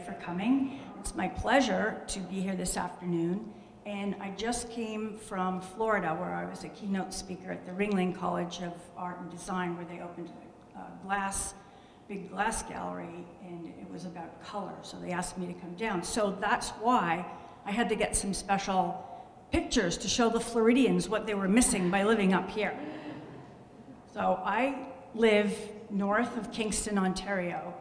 for coming. It's my pleasure to be here this afternoon. And I just came from Florida, where I was a keynote speaker at the Ringling College of Art and Design, where they opened a big glass gallery, and it was about color, so they asked me to come down. So that's why I had to get some special pictures to show the Floridians what they were missing by living up here. So I live north of Kingston, Ontario,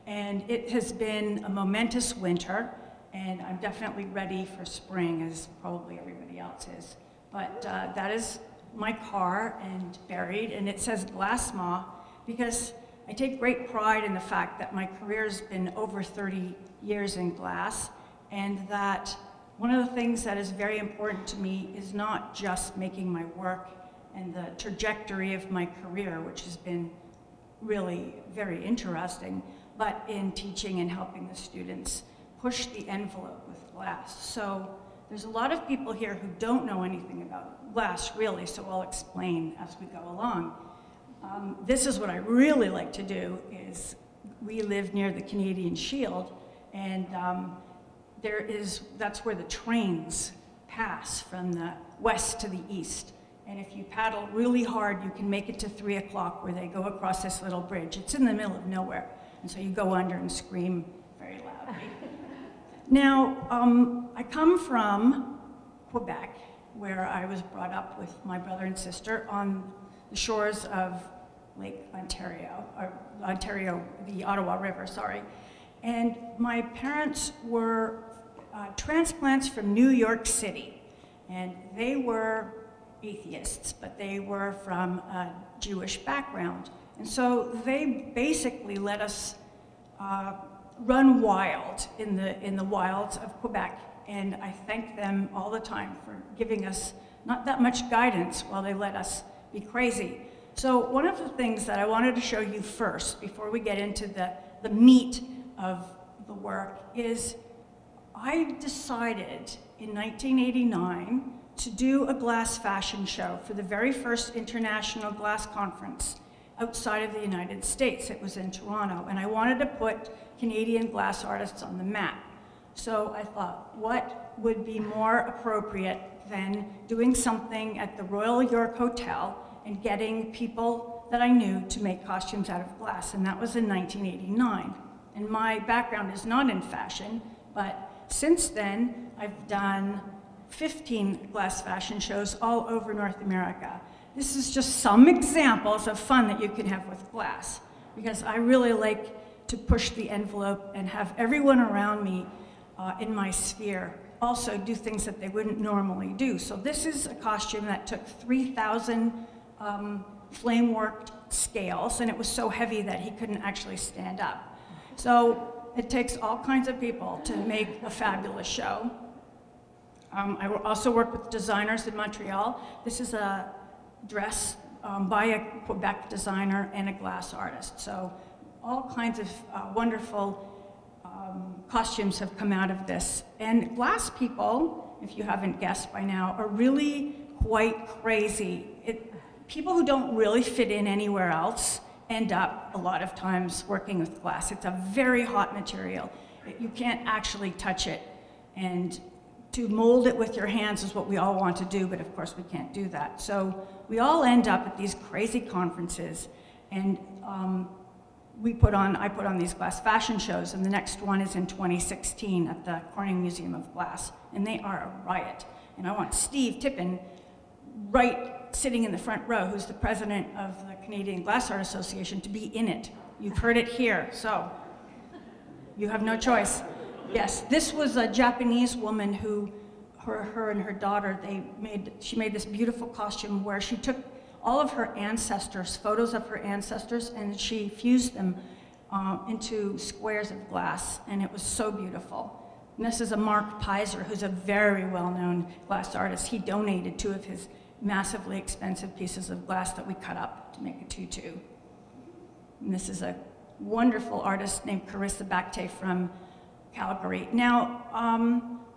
and it has been a momentous winter, and I'm definitely ready for spring, as probably everybody else is. But that is my car and buried, and it says Glassmaw because I take great pride in the fact that my career has been over 30 years in glass, and that one of the things that is very important to me is not just making my work and the trajectory of my career, which has been really very interesting, but in teaching and helping the students push the envelope with glass. So there's a lot of people here who don't know anything about glass, really, so I'll explain as we go along. This is what I really like to do, is we live near the Canadian Shield, and that's where the trains pass from the west to the east. And if you paddle really hard, you can make it to 3 o'clock, where they go across this little bridge. It's in the middle of nowhere, and so you go under and scream very loudly. Now, I come from Quebec, where I was brought up with my brother and sister on the shores of Lake Ontario, the Ottawa River, sorry. And my parents were transplants from New York City, and they were atheists, but they were from a Jewish background. And so they basically let us run wild in the wilds of Quebec, and I thank them all the time for giving us not that much guidance while they let us be crazy. So one of the things that I wanted to show you first, before we get into the meat of the work, is I decided in 1989 to do a glass fashion show for the very first International Glass Conference outside of the United States. It was in Toronto, and I wanted to put Canadian glass artists on the map. So I thought, what would be more appropriate than doing something at the Royal York Hotel and getting people that I knew to make costumes out of glass, and that was in 1989. And my background is not in fashion, but since then, I've done 15 glass fashion shows all over North America. This is just some examples of fun that you can have with glass, because I really like to push the envelope and have everyone around me in my sphere also do things that they wouldn't normally do. So this is a costume that took 3,000 flame-worked scales, and it was so heavy that he couldn't actually stand up. So it takes all kinds of people to make a fabulous show. I also work with designers in Montreal. This is a dress by a Quebec designer and a glass artist. So all kinds of wonderful costumes have come out of this. And glass people, if you haven't guessed by now, are really quite crazy. People who don't really fit in anywhere else end up a lot of times working with glass. It's a very hot material. You can't actually touch it. And to mold it with your hands is what we all want to do, but of course we can't do that. So we all end up at these crazy conferences, and I put on these glass fashion shows, and the next one is in 2016 at the Corning Museum of Glass, and they are a riot. And I want Steve Tippin sitting in the front row, who's the president of the Canadian Glass Art Association, to be in it. You've heard it here, so you have no choice. Yes, this was a Japanese woman who, her and her daughter, she made this beautiful costume where she took all of her ancestors, photos of her ancestors, and she fused them into squares of glass, and it was so beautiful. And this is a Mark Pizer, who's a very well-known glass artist. He donated 2 of his massively expensive pieces of glass that we cut up to make a tutu. And this is a wonderful artist named Carissa Bacte from Calgary. Now,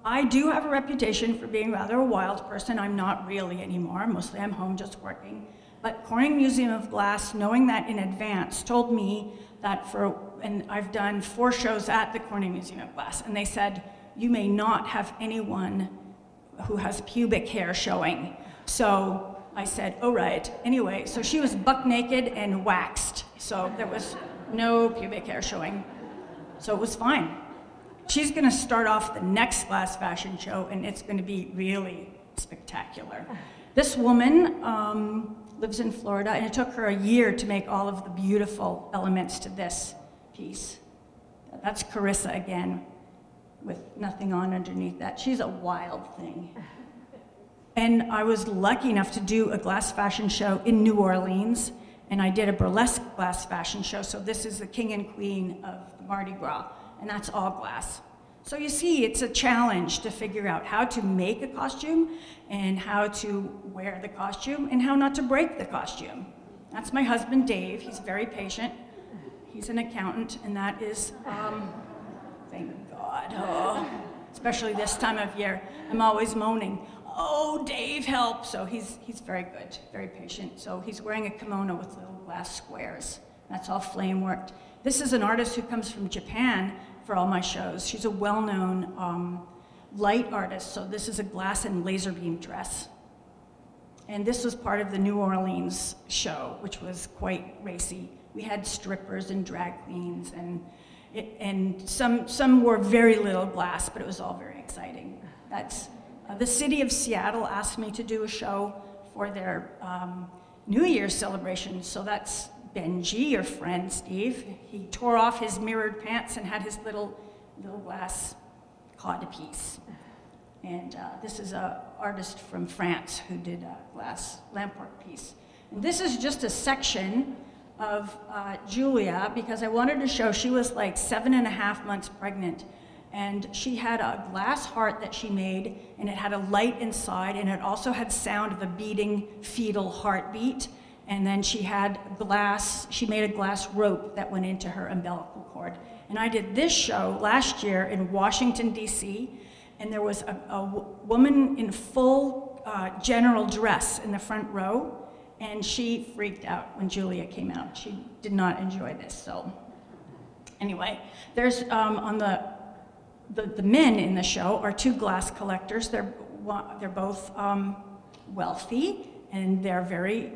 I do have a reputation for being rather a wild person. I'm not really anymore. Mostly I'm home just working. But Corning Museum of Glass, knowing that in advance, told me that and I've done 4 shows at the Corning Museum of Glass, and they said, you may not have anyone who has pubic hair showing. So I said, oh right. Anyway, so she was buck naked and waxed. So there was no pubic hair showing. So it was fine. She's gonna start off the next glass fashion show, and it's gonna be really spectacular. This woman lives in Florida, and it took her a year to make all of the beautiful elements to this piece. That's Carissa again, with nothing on underneath that. She's a wild thing. And I was lucky enough to do a glass fashion show in New Orleans, and I did a burlesque glass fashion show, so this is the king and queen of Mardi Gras, and that's all glass. So you see, it's a challenge to figure out how to make a costume and how to wear the costume and how not to break the costume. That's my husband, Dave. He's very patient. He's an accountant, and that is, thank God, oh, especially this time of year. I'm always moaning, oh, Dave, help. So he's very good, very patient. So he's wearing a kimono with little glass squares. That's all flame worked. This is an artist who comes from Japan for all my shows. She's a well-known light artist, so this is a glass and laser beam dress. And this was part of the New Orleans show, which was quite racy. We had strippers and drag queens, and some wore very little glass, but it was all very exciting. That's the city of Seattle asked me to do a show for their New Year's celebration, so that's Benji, your friend, Steve. He tore off his mirrored pants and had his little glass codpiece. And this is an artist from France who did a glass lampwork piece. And this is just a section of Julia, because I wanted to show she was like 7.5 months pregnant. And she had a glass heart that she made, and it had a light inside, and it also had sound of a beating fetal heartbeat. And then she had she made a glass rope that went into her umbilical cord. And I did this show last year in Washington, D.C., and there was a woman in full general dress in the front row, and she freaked out when Julia came out. She did not enjoy this, so. Anyway, there's, on the men in the show are 2 glass collectors. They're both wealthy, and they're very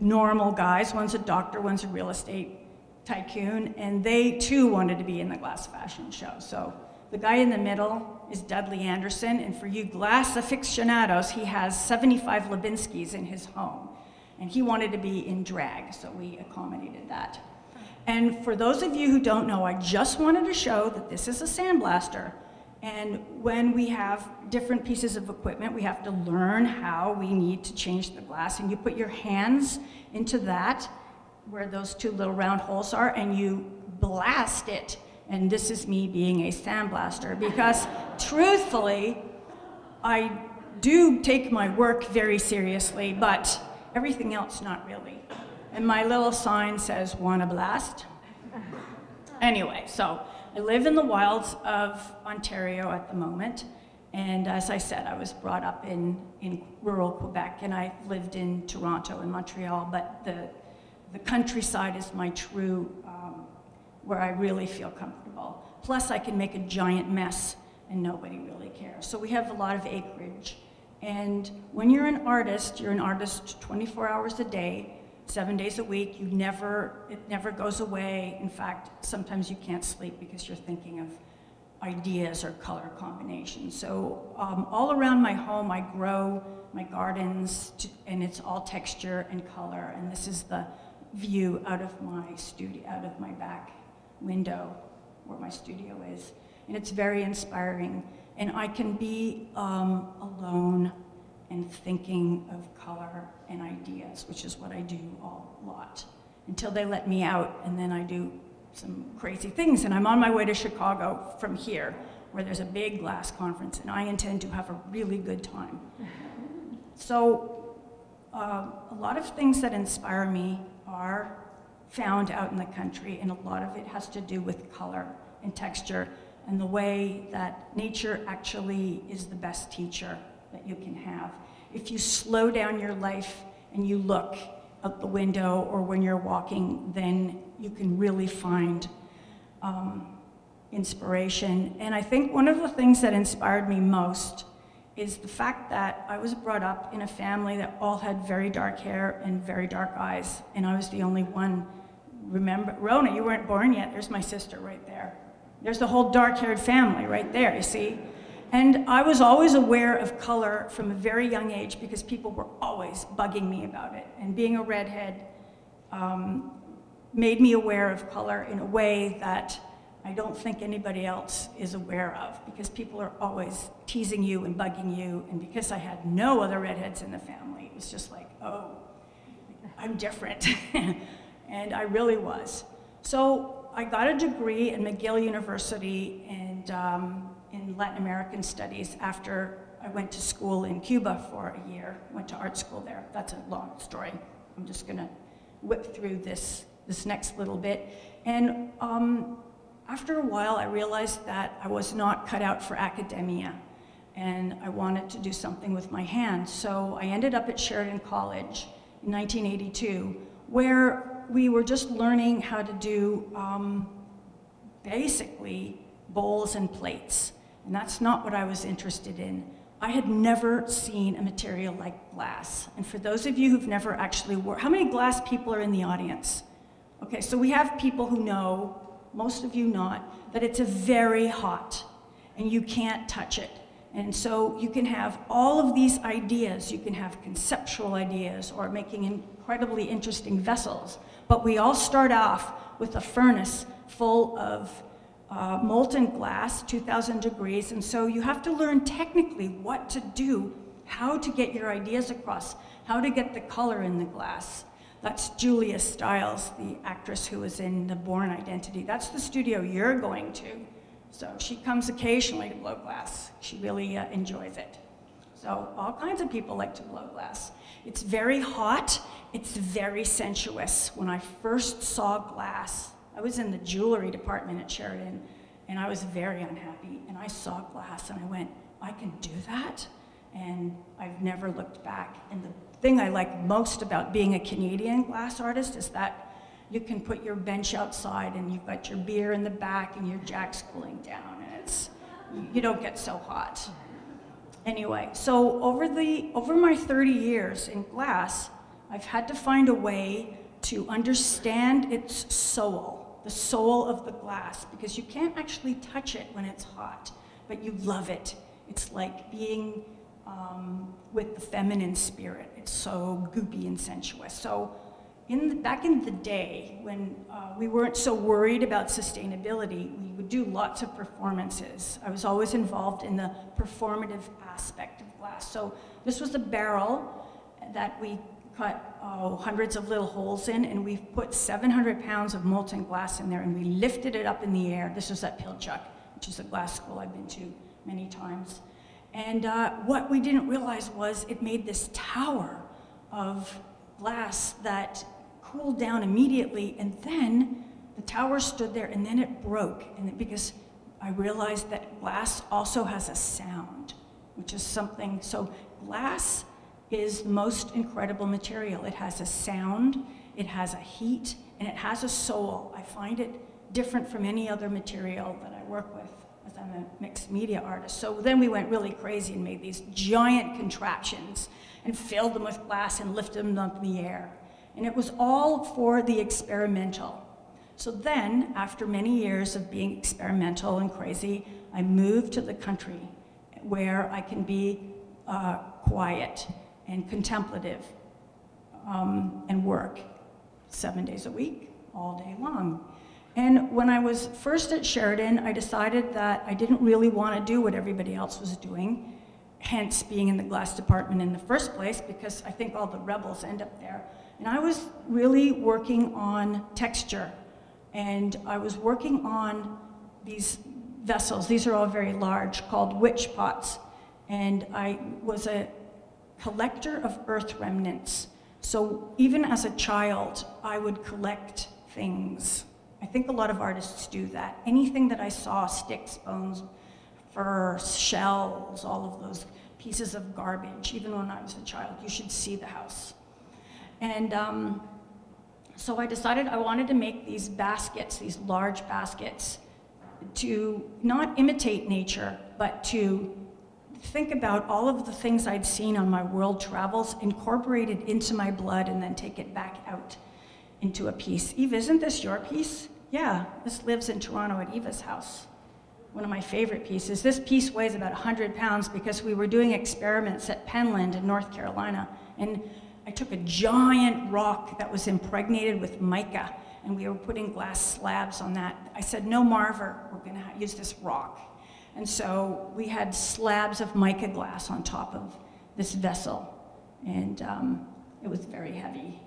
normal guys. One's a doctor, one's a real estate tycoon, and they too wanted to be in the glass fashion show. So the guy in the middle is Dudley Anderson, and for you glass aficionados, he has 75 Lebinskys in his home, and he wanted to be in drag, so we accommodated that. And for those of you who don't know, I just wanted to show that this is a sandblaster. And when we have different pieces of equipment, we have to learn how we need to change the glass. And you put your hands into that, where those 2 little round holes are, and you blast it. And this is me being a sandblaster, because truthfully, I do take my work very seriously, but everything else not really. And my little sign says, "Wanna blast?" Anyway, so I live in the wilds of Ontario at the moment, and as I said, I was brought up in rural Quebec, and I lived in Toronto and Montreal, but the countryside is my true, where I really feel comfortable. Plus, I can make a giant mess, and nobody really cares. So we have a lot of acreage, and when you're an artist 24 hours a day, 7 days a week. It never goes away. In fact, sometimes you can't sleep because you're thinking of ideas or color combinations. So all around my home, I grow my gardens, and it's all texture and color. And this is the view out of my studio, out of my back window where my studio is. And it's very inspiring. And I can be alone and thinking of color and ideas, which is what I do a lot, until they let me out, and then I do some crazy things. And I'm on my way to Chicago from here, where there's a big glass conference, and I intend to have a really good time. So a lot of things that inspire me are found out in the country, and a lot of it has to do with color and texture, and the way that nature actually is the best teacher that you can have. If you slow down your life and you look out the window or when you're walking, then you can really find inspiration. And I think one of the things that inspired me most is the fact that I was brought up in a family that all had very dark hair and very dark eyes, and I was the only one. Remember, Rona, you weren't born yet. There's my sister right there. There's the whole dark-haired family right there, you see? And I was always aware of color from a very young age because people were always bugging me about it. And being a redhead made me aware of color in a way that I don't think anybody else is aware of, because people are always teasing you and bugging you. And because I had no other redheads in the family, it was just like, oh, I'm different. And I really was. So I got a degree at McGill University and in Latin American studies after I went to school in Cuba for a year, went to art school there. That's a long story. I'm just gonna whip through this next little bit. And after a while, I realized that I was not cut out for academia, and I wanted to do something with my hands. So I ended up at Sheridan College in 1982, where we were just learning how to do basically bowls and plates. And that's not what I was interested in. I had never seen a material like glass. And for those of you who've never actually worked, how many glass people are in the audience? Okay, so we have people who know, most of you not, that it's a very hot and you can't touch it. And so you can have all of these ideas. You can have conceptual ideas or making incredibly interesting vessels. But we all start off with a furnace full of molten glass, 2,000 degrees. And so you have to learn technically what to do, how to get your ideas across, how to get the color in the glass. That's Julia Stiles, the actress who was in The Bourne Identity. That's the studio you're going to. So she comes occasionally to blow glass. She really enjoys it. So all kinds of people like to blow glass. It's very hot. It's very sensuous. When I first saw glass, I was in the jewelry department at Sheridan, and I was very unhappy. And I saw glass, and I went, I can do that? And I've never looked back. And the thing I like most about being a Canadian glass artist is that you can put your bench outside and you've got your beer in the back and your jack's cooling down, and you don't get so hot. Anyway, so over my 30 years in glass, I've had to find a way to understand its soul, the soul of the glass, because you can't actually touch it when it's hot, but you love it. It's like being with the feminine spirit. It's so goopy and sensuous. So back in the day, when we weren't so worried about sustainability, we would do lots of performances. I was always involved in the performative aspect of glass. So this was a barrel that we cut hundreds of little holes in, and we put 700 pounds of molten glass in there, and we lifted it up in the air. This was at Pilchuck, which is a glass school I've been to many times. And what we didn't realize was it made this tower of glass that cooled down immediately, and then the tower stood there, and then it broke. And because I realized that glass also has a sound, which is something, so glass is the most incredible material. It has a sound, it has a heat, and it has a soul. I find it different from any other material that I work with, as I'm a mixed media artist. So then we went really crazy and made these giant contraptions and filled them with glass and lifted them up in the air. And it was all for the experimental. So then, after many years of being experimental and crazy, I moved to the country where I can be quiet and contemplative and work 7 days a week, all day long. And when I was first at Sheridan, I decided that I didn't really want to do what everybody else was doing, hence being in the glass department in the first place, because I think all the rebels end up there. And I was really working on texture, and I was working on these vessels. These are all very large, called witch pots. And I was a collector of earth remnants. So even as a child, I would collect things. I think a lot of artists do that. Anything that I saw, sticks, bones, fur, shells, all of those pieces of garbage, even when I was a child, you should see the house. And so I decided I wanted to make these baskets, these large baskets, to not imitate nature, but to think about all of the things I'd seen on my world travels, incorporate it into my blood, and then take it back out into a piece. Eva, isn't this your piece? Yeah, this lives in Toronto at Eva's house. One of my favorite pieces. This piece weighs about 100 pounds because we were doing experiments at Penland in North Carolina, and I took a giant rock that was impregnated with mica, and we were putting glass slabs on that. I said, no, Marver, we're gonna use this rock. And so we had slabs of mica glass on top of this vessel, and it was very heavy,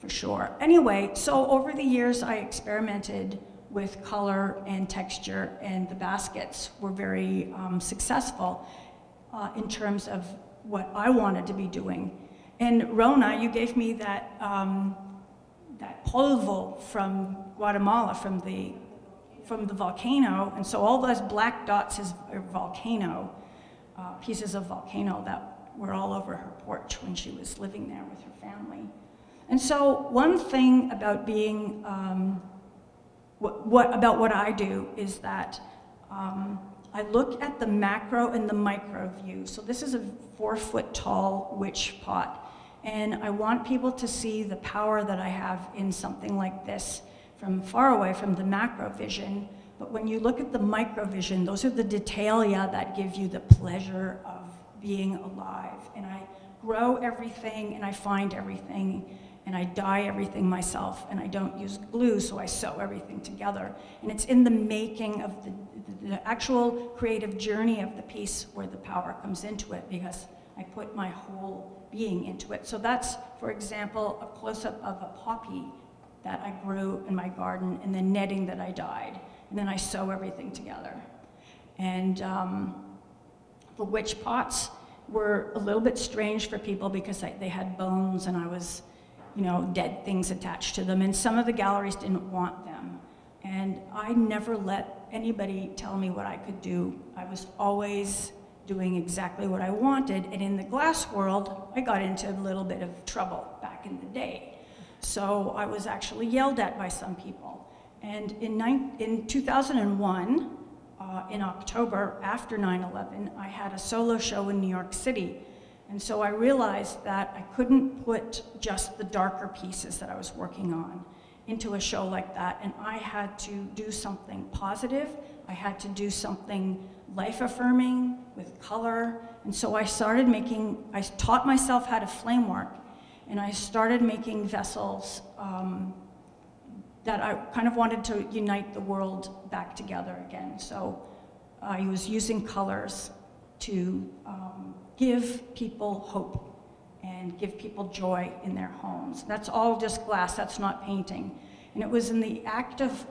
for sure. Anyway, so over the years, I experimented with color and texture, and the baskets were very successful in terms of what I wanted to be doing. And Rona, you gave me that, that polvo from Guatemala, from the volcano, and so all those black dots is volcano, pieces of volcano that were all over her porch when she was living there with her family. And so one thing about being, about what I do is that I look at the macro and the micro view. So this is a 4-foot tall witch pot, and I want people to see the power that I have in something like this from far away from the macro vision. But when you look at the micro vision, those are the detalia that give you the pleasure of being alive. And I grow everything, and I find everything, and I dye everything myself, and I don't use glue, so I sew everything together. And it's in the making of the actual creative journey of the piece where the power comes into it, because I put my whole being into it. So that's, for example, a close-up of a poppy that I grew in my garden, and the netting that I dyed. And then I sew everything together. And the witch pots were a little bit strange for people because they had bones, and I was, you know, dead things attached to them, and some of the galleries didn't want them. And I never let anybody tell me what I could do. I was always doing exactly what I wanted, and in the glass world, I got into a little bit of trouble back in the day. So I was actually yelled at by some people. And in 2001, in October, after 9/11, I had a solo show in New York City. And so I realized that I couldn't put just the darker pieces that I was working on into a show like that, and I had to do something positive. I had to do something life-affirming with color, and so I taught myself how to flame work, and I started making vessels that I kind of wanted to unite the world back together again. So I was using colors to give people hope and give people joy in their homes. That's all just glass, that's not painting. And it was in the act of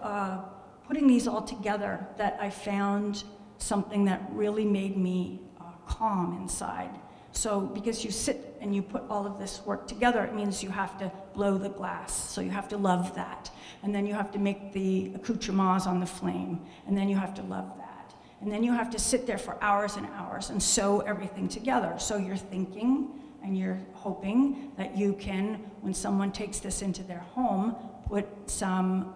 putting these all together that I found something that really made me calm inside. So because you sit and you put all of this work together, it means you have to blow the glass, so you have to love that. And then you have to make the accoutrements on the flame, and then you have to love that. And then you have to sit there for hours and hours and sew everything together. So you're thinking and you're hoping that you can, when someone takes this into their home, put some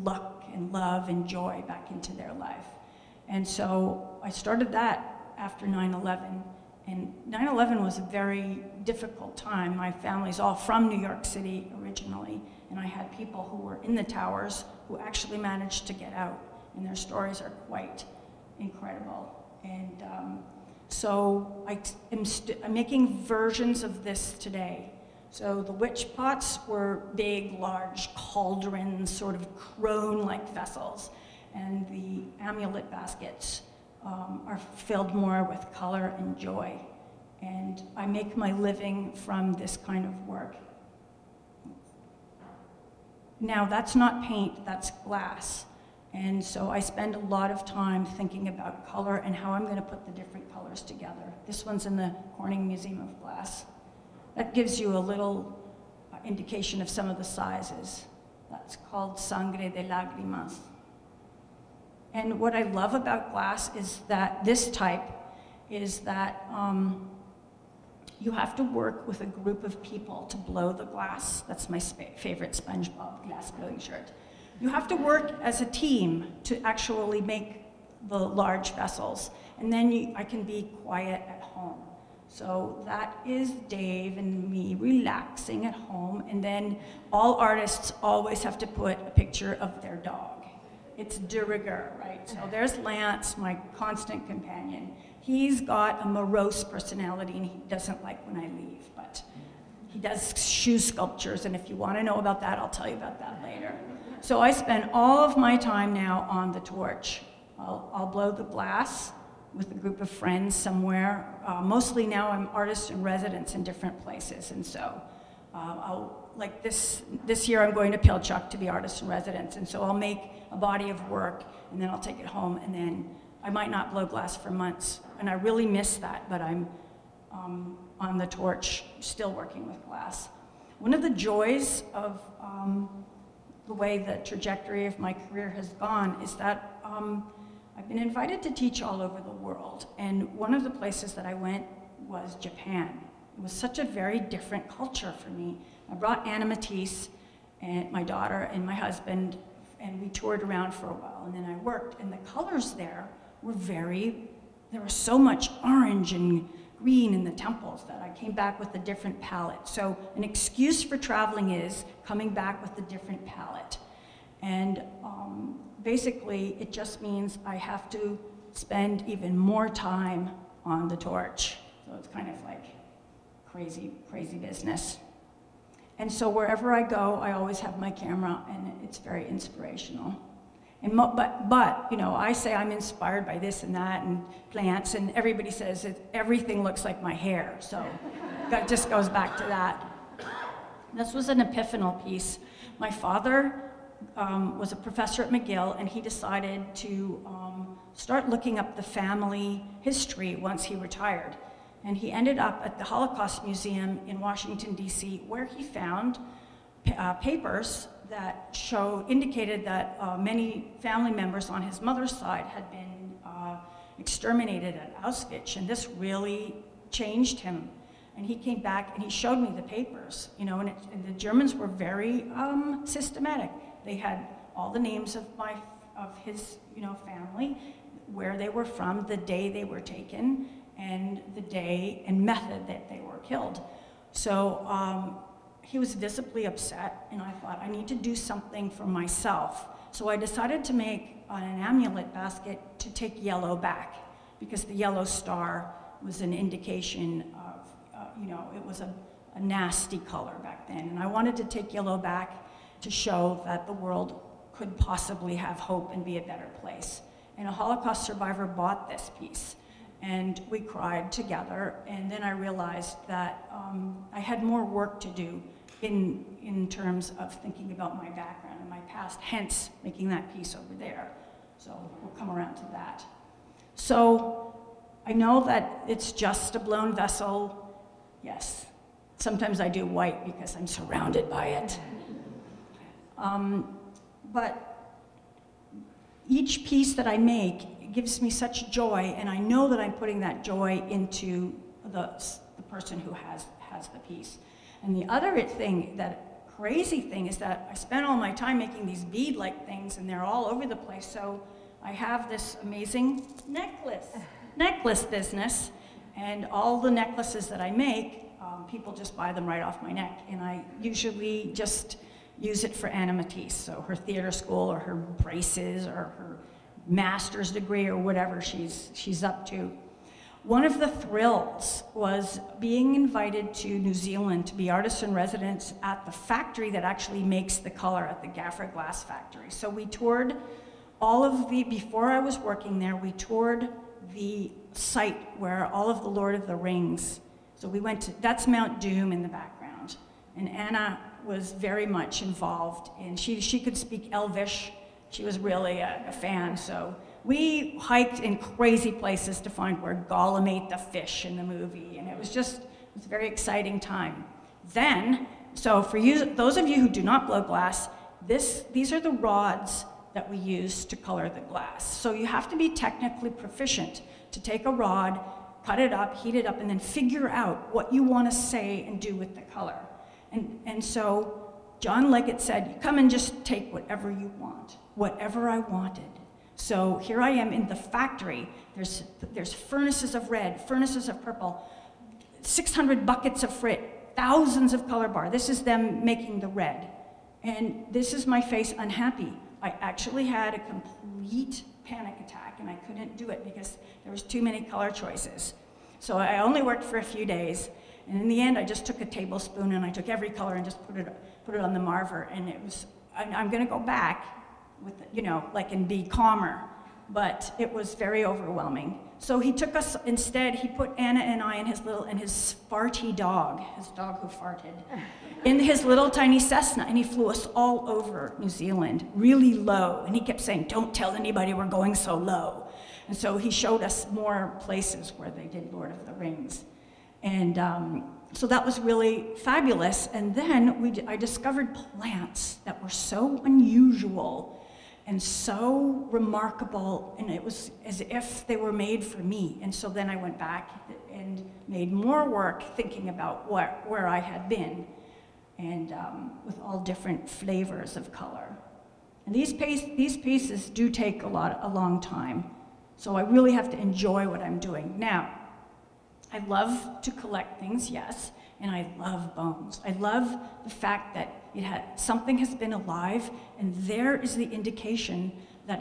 luck and love and joy back into their life. And so I started that after 9/11. And 9/11 was a very difficult time. My family's all from New York City originally, and I had people who were in the towers who actually managed to get out, and their stories are quite incredible. And so I'm making versions of this today. So the witch pots were big, large cauldrons, sort of crone-like vessels, and the amulet baskets are filled more with color and joy. And I make my living from this kind of work. Now, that's not paint, that's glass. And so I spend a lot of time thinking about color and how I'm going to put the different colors together. This one's in the Corning Museum of Glass. That gives you a little indication of some of the sizes. That's called Sangre de Lágrimas. And what I love about glass is that this type is that You have to work with a group of people to blow the glass. That's my favorite SpongeBob glass blowing shirt. You have to work as a team to actually make the large vessels. And then I can be quiet at home. So that is Dave and me relaxing at home. And then all artists always have to put a picture of their dog. It's de rigueur, right? So there's Lance, my constant companion. He's got a morose personality and he doesn't like when I leave, but he does shoe sculptures. And if you want to know about that, I'll tell you about that later. So I spend all of my time now on the torch. I'll blow the glass with a group of friends somewhere. Mostly now I'm artist in residence in different places, and so like this year I'm going to Pilchuck to be artist in residence, and so I'll make a body of work, and then I'll take it home, and then I might not blow glass for months, and I really miss that, but I'm on the torch, still working with glass. One of the joys of the way the trajectory of my career has gone is that I've been invited to teach all over the world, and one of the places that I went was Japan. It was such a very different culture for me. I brought Anna Matisse, and my daughter, and my husband, and we toured around for a while, and then I worked, and the colors there were there was so much orange and green in the temples that I came back with a different palette. So an excuse for traveling is coming back with a different palette. And basically, it just means I have to spend even more time on the torch. So it's kind of like crazy, crazy business. And so wherever I go, I always have my camera, and it's very inspirational. And but you know, I say I'm inspired by this and that and plants, and everybody says everything looks like my hair. So that just goes back to that. This was an epiphanal piece. My father was a professor at McGill, and he decided to start looking up the family history once he retired. And he ended up at the Holocaust Museum in Washington, D.C., where he found papers that indicated that many family members on his mother's side had been exterminated at Auschwitz, and this really changed him. And he came back and he showed me the papers, you know, and the Germans were very systematic. They had all the names of his, you know, family, where they were from, the day they were taken, and the day and method that they were killed. So he was visibly upset, and I thought, I need to do something for myself. So I decided to make an amulet basket to take yellow back, because the yellow star was an indication of, you know, it was a nasty color back then. And I wanted to take yellow back to show that the world could possibly have hope and be a better place. And a Holocaust survivor bought this piece, and we cried together. And then I realized that I had more work to do in terms of thinking about my background and my past, hence making that piece over there. So we'll come around to that. So I know that it's just a blown vessel. Yes, sometimes I do white because I'm surrounded by it. But each piece that I make gives me such joy, and I know that I'm putting that joy into the person who has the piece. And the other crazy thing is that I spent all my time making these bead-like things, and they're all over the place. So I have this amazing necklace business, and all the necklaces that I make, people just buy them right off my neck, and I usually just use it for Anna Matisse, so her theater school or her braces or her master's degree or whatever she's up to. One of the thrills was being invited to New Zealand to be artist in residence at the factory that actually makes the color, at the Gaffra Glass Factory. So we toured before I was working there, we toured the site where all of the Lord of the Rings, so we went to, that's Mount Doom in the background, and Anna was very much involved, and she could speak Elvish. She was really a fan, so we hiked in crazy places to find where Gollum ate the fish in the movie, and it was a very exciting time. Then, so for you, those of you who do not blow glass, these are the rods that we use to color the glass. So you have to be technically proficient to take a rod cut it up, heat it up, and then figure out what you want to say and do with the color. And so John Leggett said, you come and just take whatever you want, whatever I wanted. So here I am in the factory. There's furnaces of red, furnaces of purple, 600 buckets of frit, thousands of color bar. This is them making the red. And this is my face unhappy. I actually had a complete panic attack, and I couldn't do it because there was too many color choices. So I only worked for a few days, and in the end, I just took a tablespoon and I took every color and just put it on the marver, and it was, I'm gonna go back with, you know, like, and be calmer, but it was very overwhelming. So he took us, instead, he put Anna and I and his farty dog, his dog who farted, in his little tiny Cessna, and he flew us all over New Zealand, really low, and he kept saying, don't tell anybody we're going so low. And so he showed us more places where they did Lord of the Rings. And so that was really fabulous. And then I discovered plants that were so unusual and so remarkable, and it was as if they were made for me. And so then I went back and made more work thinking about where I had been, and with all different flavors of color. And these pieces do take a long time, so I really have to enjoy what I'm doing. Now, I love to collect things, yes, and I love bones. I love the fact that something has been alive, and there is the indication that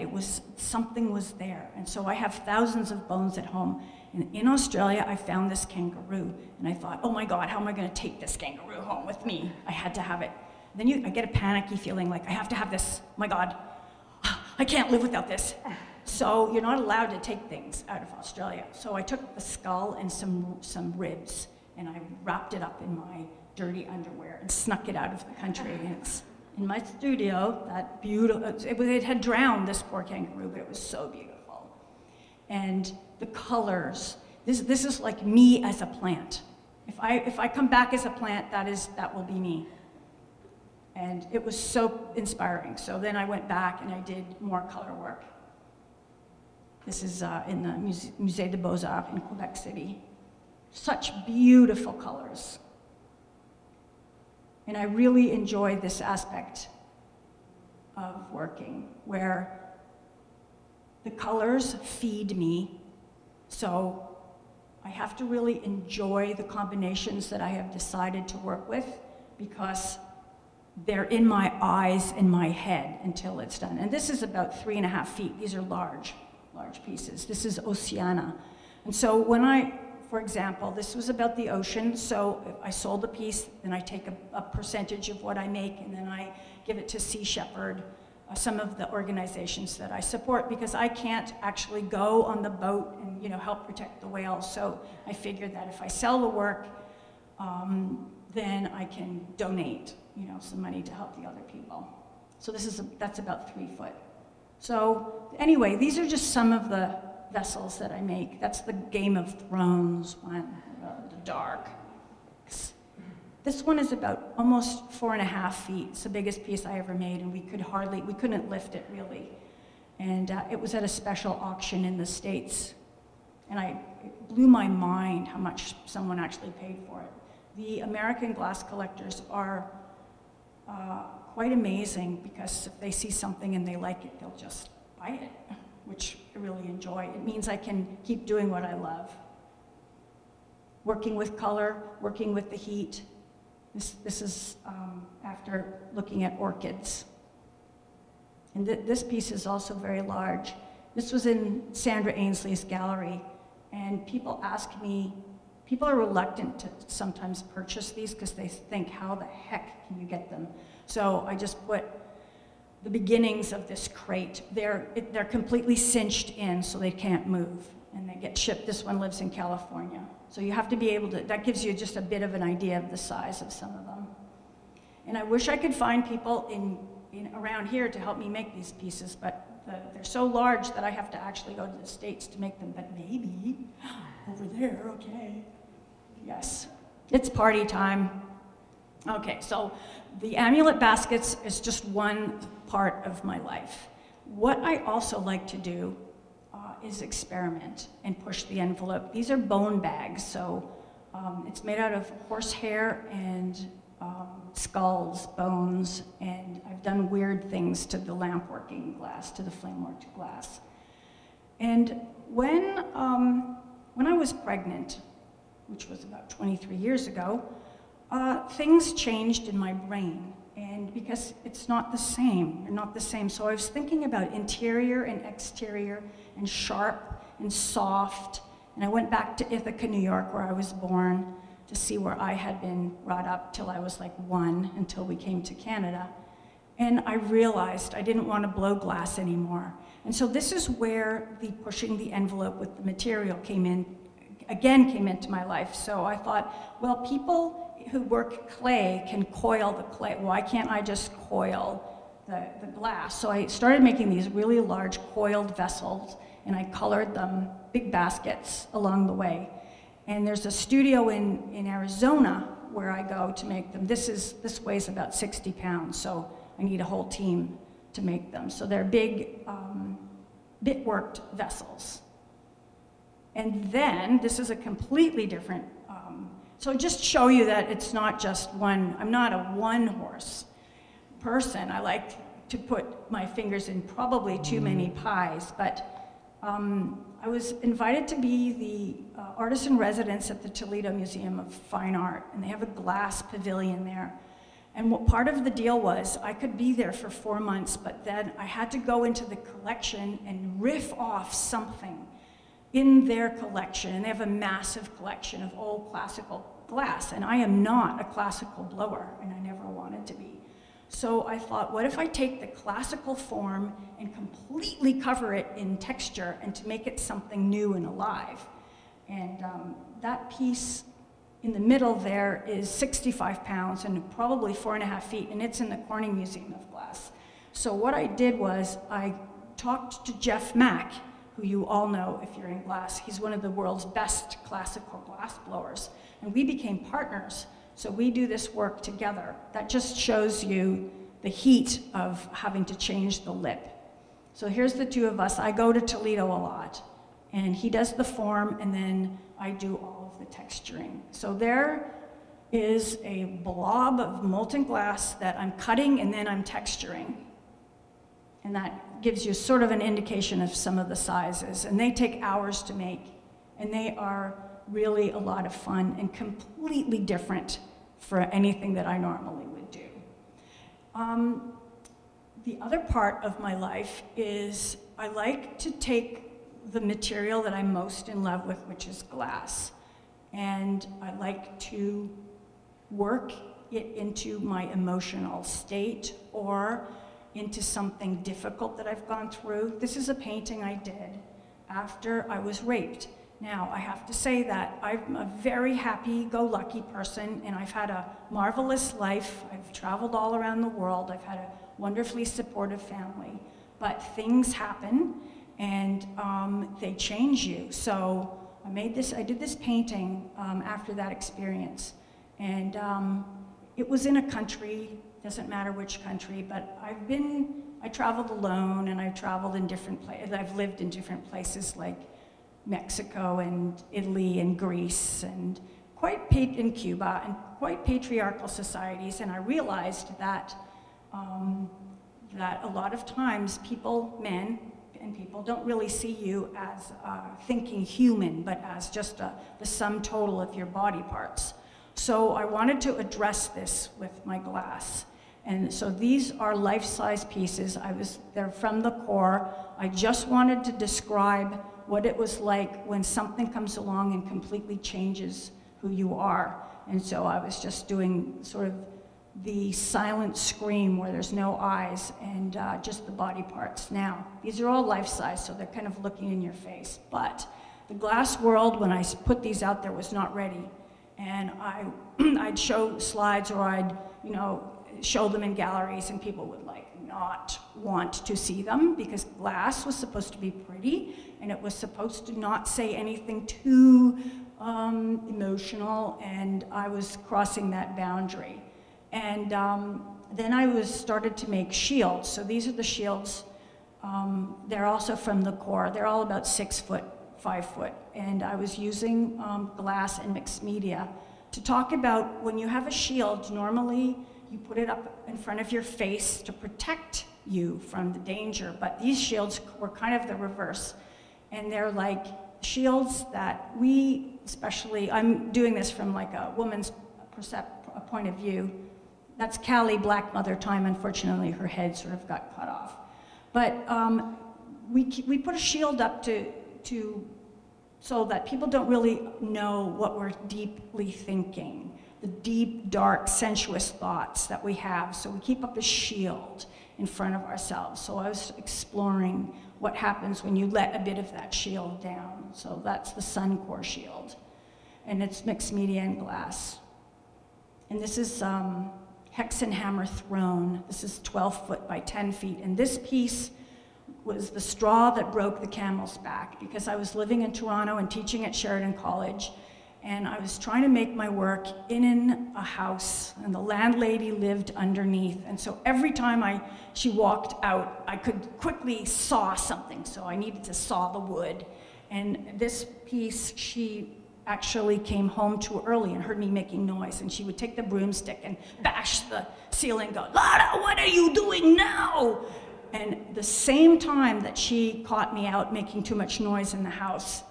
something was there. And so I have thousands of bones at home. And in Australia, I found this kangaroo, and I thought, oh my God, how am I gonna take this kangaroo home with me? I had to have it. Then I get a panicky feeling like, I have to have this. Oh my God, I can't live without this. So you're not allowed to take things out of Australia. So I took the skull and some ribs, and I wrapped it up in my dirty underwear and snuck it out of the country. And it's in my studio, that beautiful, it had drowned this poor kangaroo, but it was so beautiful. And the colors, this is like me as a plant. If I come back as a plant, that will be me. And it was so inspiring. So then I went back and I did more color work. This is in the Musée des Beaux-Arts in Quebec City. Such beautiful colors. And I really enjoy this aspect of working, where the colors feed me, so I have to really enjoy the combinations that I have decided to work with, because they're in my eyes and my head until it's done. And this is about 3.5 feet. These are large pieces. This is Oceana. And so for example, this was about the ocean, so if I sold a piece, then I take a percentage of what I make, and then I give it to Sea Shepherd, some of the organizations that I support, because I can't actually go on the boat and help protect the whales. So I figured that if I sell the work, then I can donate some money to help the other people. So that's about 3 foot. So anyway, these are just some of the vessels that I make. That's the Game of Thrones one, the dark. This one is about almost 4.5 feet. It's the biggest piece I ever made, and we couldn't lift it really. And it was at a special auction in the States. And it blew my mind how much someone actually paid for it. The American glass collectors are quite amazing, because if they see something and they like it, they'll just buy it, which I really enjoy. It means I can keep doing what I love. Working with color, working with the heat. This is after looking at orchids. And this piece is also very large. This was in Sandra Ainsley's gallery, and people are reluctant to sometimes purchase these because they think, how the heck can you get them? So I just put the beginnings of this crate. They're completely cinched in, so they can't move, and they get shipped. This one lives in California. So you have to be able to, that gives you just a bit of an idea of the size of some of them. And I wish I could find people around here to help me make these pieces, but they're so large that I have to actually go to the States to make them, but maybe over there, okay. Yes, it's party time. Okay, so the amulet baskets is just one part of my life. What I also like to do is experiment and push the envelope. These are bone bags, so it's made out of horsehair and skulls, bones, and I've done weird things to the lamp working glass, to the flame worked glass. And when I was pregnant, which was about 23 years ago, things changed in my brain. And because it's not the same, they're not the same. So I was thinking about interior and exterior and sharp and soft. And I went back to Ithaca, New York, where I was born, to see where I had been brought up till I was like 1, until we came to Canada. And I realized I didn't want to blow glass anymore. And so this is where the pushing the envelope with the material came into my life. So I thought, well, people who work clay can coil the clay. Why can't I just coil the glass? So I started making these really large coiled vessels, and I colored them, big baskets along the way. And there's a studio in Arizona where I go to make them. This weighs about 60 pounds, so I need a whole team to make them. So they're big, bit-worked vessels. And then, this is a completely different, so just show you that it's not just one, I'm not a one-horse person. I like to put my fingers in probably too many pies, but I was invited to be the artist in residence at the Toledo Museum of Fine Art, and they have a glass pavilion there. And what part of the deal was, I could be there for 4 months, but then I had to go into the collection and riff off something in their collection. And they have a massive collection of old classical glass, and I am not a classical blower, and I never wanted to be. So I thought, what if I take the classical form and completely cover it in texture and to make it something new and alive? And that piece in the middle there is 65 pounds and probably 4.5 feet, and it's in the Corning Museum of Glass. So what I did was I talked to Jeff Mack, who you all know if you're in glass. He's one of the world's best classical glass blowers. And we became partners, so we do this work together. That just shows you the heat of having to change the lip. So here's the two of us. I go to Toledo a lot, and he does the form, and then I do all of the texturing. So there is a blob of molten glass that I'm cutting, and then I'm texturing. And that gives you sort of an indication of some of the sizes. And they take hours to make, and they are really a lot of fun and completely different for anything that I normally would do. The other part of my life is I like to take the material that I'm most in love with, which is glass, and I like to work it into my emotional state or into something difficult that I've gone through. This is a painting I did after I was raped. Now, I have to say that I'm a very happy-go-lucky person, and I've had a marvelous life. I've traveled all around the world. I've had a wonderfully supportive family. But things happen, and they change you. So I did this painting after that experience. And it was in a country, doesn't matter which country, but I traveled alone, and I've traveled in different places. I've lived in different places like Mexico and Italy and Greece and in Cuba, and quite patriarchal societies. And I realized that that a lot of times people, men and people, don't really see you as thinking human, but as just the sum total of your body parts. So I wanted to address this with my glass. And so these are life-size pieces. They're from the core. I just wanted to describe what it was like when something comes along and completely changes who you are. And so I was just doing sort of the silent scream where there's no eyes and just the body parts. Now, these are all life-size, so they're kind of looking in your face. But the glass world, when I put these out there, was not ready. And I'd show slides, or I'd, show them in galleries, and people would not want to see them because glass was supposed to be pretty, and it was supposed to not say anything too emotional, and I was crossing that boundary. And then I started to make shields. So these are the shields they're also from the Corps. They're all about 6 foot, 5 foot. And I was using glass and mixed media to talk about when you have a shield, normally you put it up in front of your face to protect you from the danger, but these shields were kind of the reverse. And they're like shields that we, especially, I'm doing this from like a woman's point of view. That's Callie, Black Mother time. Unfortunately, her head sort of got cut off. But we put a shield up so that people don't really know what we're deeply thinking, the deep, dark, sensuous thoughts that we have. So we keep up a shield in front of ourselves. So I was exploring what happens when you let a bit of that shield down. So that's the Sun Core shield. And it's mixed media and glass. And this is Hexenhammer Throne. This is 12 foot by 10 feet. And this piece was the straw that broke the camel's back, because I was living in Toronto and teaching at Sheridan College, and I was trying to make my work in a house, and the landlady lived underneath. And so every time she walked out, I could quickly saw something, so I needed to saw the wood. And this piece, she actually came home too early and heard me making noise, and she would take the broomstick and bash the ceiling and go, "Lara, what are you doing now?" And the same time that she caught me out making too much noise in the house,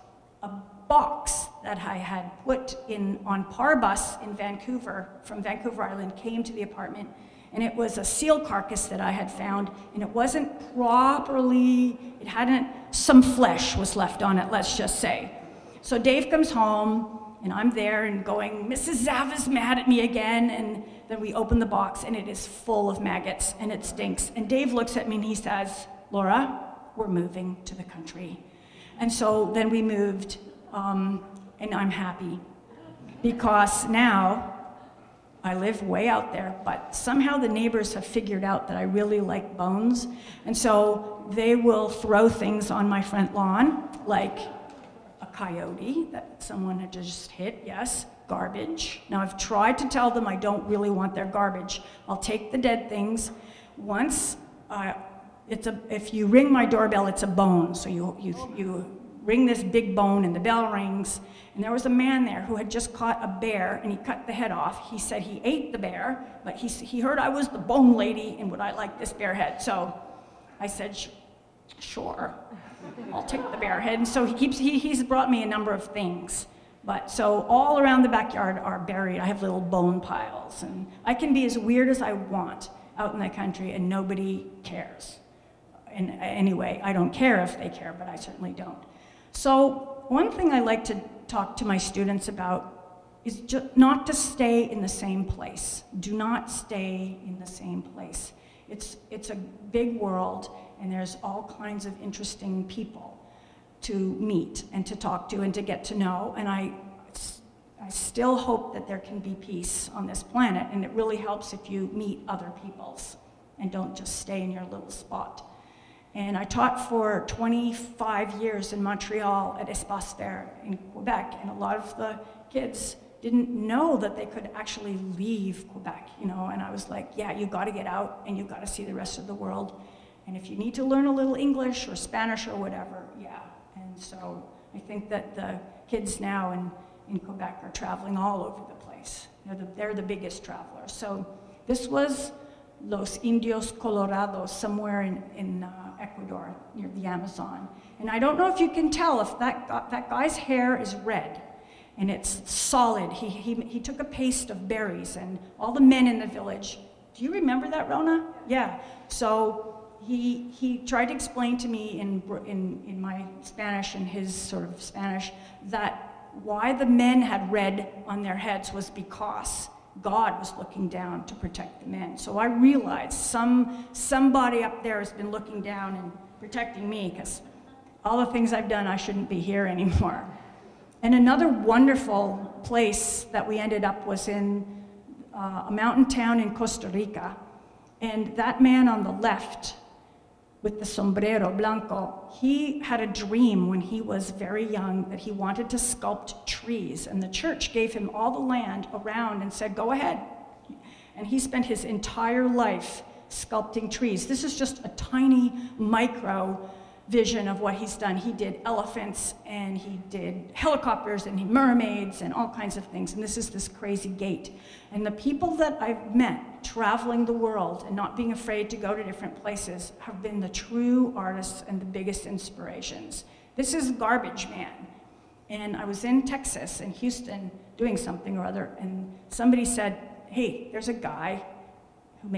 a box that I had put on Parbus in Vancouver, from Vancouver Island, came to the apartment, and it was a seal carcass that I had found, and it wasn't properly, some flesh was left on it, let's just say. So Dave comes home, and I'm there and going, "Mrs. Zav is mad at me again," and then we open the box, and it is full of maggots, and it stinks. And Dave looks at me and he says, "Laura, we're moving to the country." And so then we moved, and I'm happy, because now I live way out there, but somehow the neighbors have figured out that I really like bones, and so they will throw things on my front lawn, like a coyote that someone had just hit, yes, garbage. Now I've tried to tell them I don't really want their garbage. I'll take the dead things. Once, if you ring my doorbell, it's a bone. So you ring this big bone and the bell rings. And there was a man there who had just caught a bear and he cut the head off. He said he ate the bear, but he heard I was the bone lady and would I like this bear head. So I said, sure. I'll take the bear head. And so he's brought me a number of things. But so all around the backyard are buried. I have little bone piles, and I can be as weird as I want out in the country and nobody cares. And anyway, I don't care if they care, but I certainly don't. So one thing I like to talk to my students about is just not to stay in the same place. Do not stay in the same place. It's a big world, and there's all kinds of interesting people to meet and to talk to and to get to know. And I still hope that there can be peace on this planet, and it really helps if you meet other peoples and don't just stay in your little spot. And I taught for 25 years in Montreal at Espace Vert in Quebec, and a lot of the kids didn't know that they could actually leave Quebec, you know, and I was like, yeah, you gotta get out and you gotta see the rest of the world. And if you need to learn a little English or Spanish or whatever, yeah. And so I think that the kids now in Quebec are traveling all over the place. They're the biggest travelers. So this was Los Indios Colorados, somewhere in Ecuador, near the Amazon. And I don't know if you can tell if that guy's hair is red, and it's solid. He took a paste of berries, and all the men in the village, do you remember that, Rona? Yeah. So he tried to explain to me in my Spanish and his sort of Spanish that why the men had red on their heads was because God was looking down to protect the men. So I realized somebody up there has been looking down and protecting me, because all the things I've done, I shouldn't be here anymore. And another wonderful place that we ended up was in a mountain town in Costa Rica. And that man on the left with the sombrero blanco, he had a dream when he was very young that he wanted to sculpt trees, and the church gave him all the land around and said, go ahead. And he spent his entire life sculpting trees. This is just a tiny micro vision of what he's done. He did elephants, and he did helicopters, and mermaids, and all kinds of things. And this is this crazy gate. And the people that I've met traveling the world and not being afraid to go to different places have been the true artists and the biggest inspirations. This is Garbage Man. And I was in Texas, in Houston, doing something or other, and somebody said, hey, there's a guy who